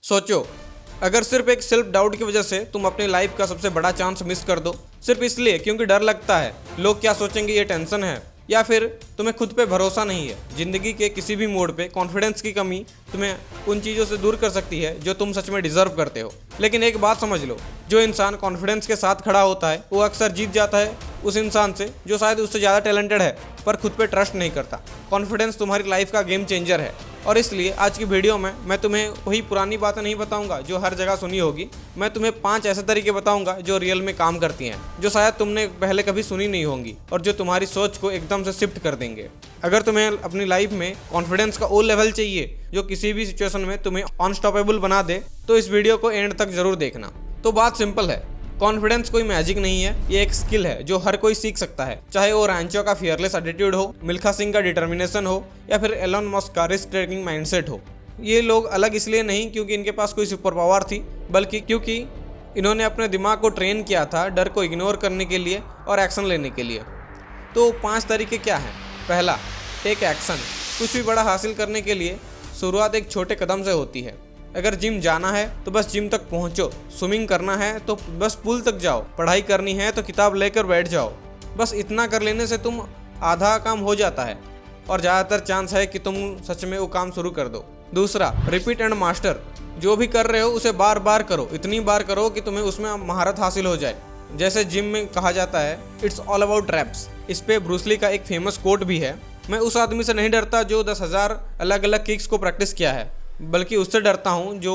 सोचो, अगर सिर्फ एक सेल्फ डाउट की वजह से तुम अपनी लाइफ का सबसे बड़ा चांस मिस कर दो, सिर्फ इसलिए क्योंकि डर लगता है लोग क्या सोचेंगे, ये टेंशन है, या फिर तुम्हें खुद पे भरोसा नहीं है। जिंदगी के किसी भी मोड़ पे कॉन्फिडेंस की कमी तुम्हें उन चीज़ों से दूर कर सकती है जो तुम सच में डिजर्व करते हो। लेकिन एक बात समझ लो, जो इंसान कॉन्फिडेंस के साथ खड़ा होता है वो अक्सर जीत जाता है उस इंसान से जो शायद उससे ज़्यादा टैलेंटेड है पर खुद पे ट्रस्ट नहीं करता। कॉन्फिडेंस तुम्हारी लाइफ का गेम चेंजर है। और इसलिए आज की वीडियो में मैं तुम्हें वही पुरानी बातें नहीं बताऊंगा जो हर जगह सुनी होगी। मैं तुम्हें 5 ऐसे तरीके बताऊंगा जो रियल में काम करती हैं, जो शायद तुमने पहले कभी सुनी नहीं होंगी और जो तुम्हारी सोच को एकदम से शिफ्ट कर देंगे। अगर तुम्हें अपनी लाइफ में कॉन्फिडेंस का वो लेवल चाहिए जो किसी भी सिचुएशन में तुम्हें अनस्टॉपेबल बना दे, तो इस वीडियो को एंड तक जरूर देखना। तो बात सिंपल है, कॉन्फिडेंस कोई मैजिक नहीं है, ये एक स्किल है जो हर कोई सीख सकता है। चाहे वो रैंचो का फियरलेस एटीट्यूड हो, मिल्खा सिंह का डिटर्मिनेशन हो, या फिर एलन मस्क का रिस्क टेकिंग माइंडसेट हो। ये लोग अलग इसलिए नहीं क्योंकि इनके पास कोई सुपर पावर थी, बल्कि क्योंकि इन्होंने अपने दिमाग को ट्रेन किया था डर को इग्नोर करने के लिए और एक्शन लेने के लिए। तो 5 तरीके क्या हैं? पहला, टेक एक्शन। कुछ भी बड़ा हासिल करने के लिए शुरुआत एक छोटे कदम से होती है। अगर जिम जाना है तो बस जिम तक पहुंचो, स्विमिंग करना है तो बस पूल तक जाओ, पढ़ाई करनी है तो किताब लेकर बैठ जाओ। बस इतना कर लेने से तुम आधा काम हो जाता है और ज़्यादातर चांस है कि तुम सच में वो काम शुरू कर दो। दूसरा, रिपीट एंड मास्टर। जो भी कर रहे हो उसे बार बार करो, इतनी बार करो कि तुम्हें उसमें महारत हासिल हो जाए। जैसे जिम में कहा जाता है, इट्स ऑल अबाउट रैप्स। इस पे ब्रूस ली का एक फेमस कोट भी है, मैं उस आदमी से नहीं डरता जो 10,000 अलग अलग किक्स को प्रैक्टिस किया है, बल्कि उससे डरता हूँ जो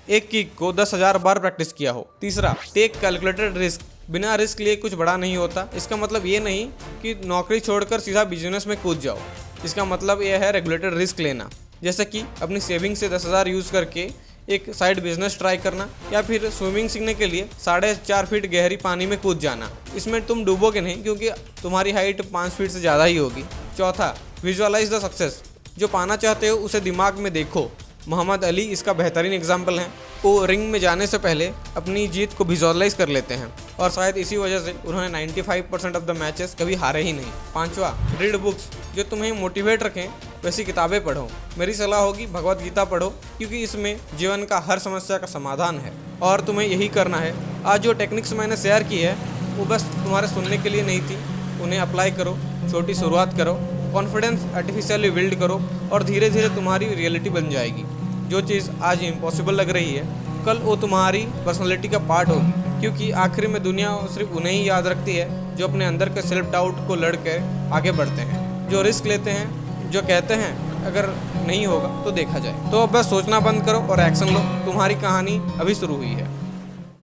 एक किक को 10,000 बार प्रैक्टिस किया हो। तीसरा, टेक कैलकुलेटेड रिस्क। बिना रिस्क लिए कुछ बड़ा नहीं होता। इसका मतलब ये नहीं कि नौकरी छोड़कर सीधा बिजनेस में कूद जाओ। इसका मतलब यह है रेगुलेटेड रिस्क लेना, जैसे कि अपनी सेविंग से 10,000 यूज़ करके एक साइड बिजनेस ट्राई करना, या फिर स्विमिंग सीखने के लिए 4.5 फीट गहरी पानी में कूद जाना। इसमें तुम डूबोगे नहीं क्योंकि तुम्हारी हाइट 5 फीट से ज़्यादा ही होगी। चौथा, विजुअलाइज द सक्सेस। जो पाना चाहते हो उसे दिमाग में देखो। मोहम्मद अली इसका बेहतरीन एग्जाम्पल हैं। वो रिंग में जाने से पहले अपनी जीत को विजुअलाइज कर लेते हैं और शायद इसी वजह से उन्होंने 95% ऑफ द मैचेस कभी हारे ही नहीं। पांचवा, रीड बुक्स। जो तुम्हें मोटिवेट रखें वैसी किताबें पढ़ो। मेरी सलाह होगी भगवत गीता पढ़ो, क्योंकि इसमें जीवन का हर समस्या का समाधान है और तुम्हें यही करना है। आज जो टेक्निक्स मैंने शेयर की है वो बस तुम्हारे सुनने के लिए नहीं थी, उन्हें अप्लाई करो, छोटी शुरुआत करो, कॉन्फिडेंस आर्टिफिशियली बिल्ड करो और धीरे धीरे तुम्हारी रियलिटी बन जाएगी। जो चीज़ आज इम्पॉसिबल लग रही है कल वो तुम्हारी पर्सनैलिटी का पार्ट होगी, क्योंकि आखिर में दुनिया सिर्फ उन्हें ही याद रखती है जो अपने अंदर के सेल्फ डाउट को लड़कर आगे बढ़ते हैं, जो रिस्क लेते हैं, जो कहते हैं अगर नहीं होगा तो देखा जाए। तो अब बस सोचना बंद करो और एक्शन लो। तुम्हारी कहानी अभी शुरू हुई है।